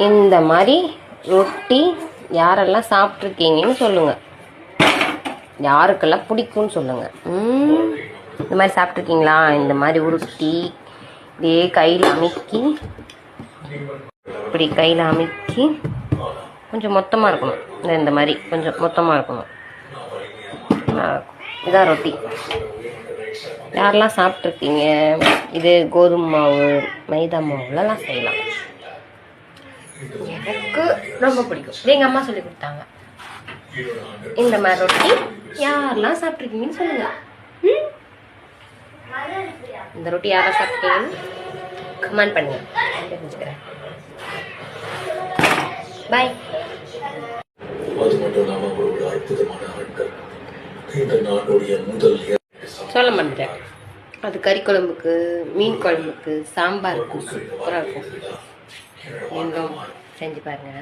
இந்த மாதிரி ரொட்டி யாரெல்லாம் சாப்பிட்ருக்கீங்கன்னு சொல்லுங்கள், யாருக்கெல்லாம் பிடிக்கும்னு சொல்லுங்கள். இந்த மாதிரி சாப்பிட்ருக்கீங்களா? இந்த மாதிரி உருட்டி இப்படியே கையில் அமுக்கி, இப்படி கையில் அமுக்கி கொஞ்சம் மொத்தமாக இருக்கணும். இந்த மாதிரி கொஞ்சம் மொத்தமாக இருக்கணும். இதான் ரொட்டி. யாரெல்லாம் சாப்பிட்ருக்கீங்க? இது கோதுமை மாவு, மைதா மாவுலலாம் செய்யலாம். எனக்கு ரொம்ப பிடிக்கும். எங்கள் அம்மா சொல்லி கொடுத்தாங்க. இந்த மாதிரி ரொட்டி யாரெல்லாம் சாப்பிட்ருக்கீங்கன்னு சொல்லுங்க. இந்த ரொட்டி யாரெல்லாம் சாப்பிட்டீங்கன்னு கமெண்ட் பண்ணுங்க, தெரிஞ்சுக்கிறேன். பாய். சொல்ல மாட்டேன். அது கறி குழம்புக்கு, மீன் குழம்புக்கு, சாம்பாருக்கு சூப்பராக இருக்கும். நீங்களும் செஞ்சு பாருங்க.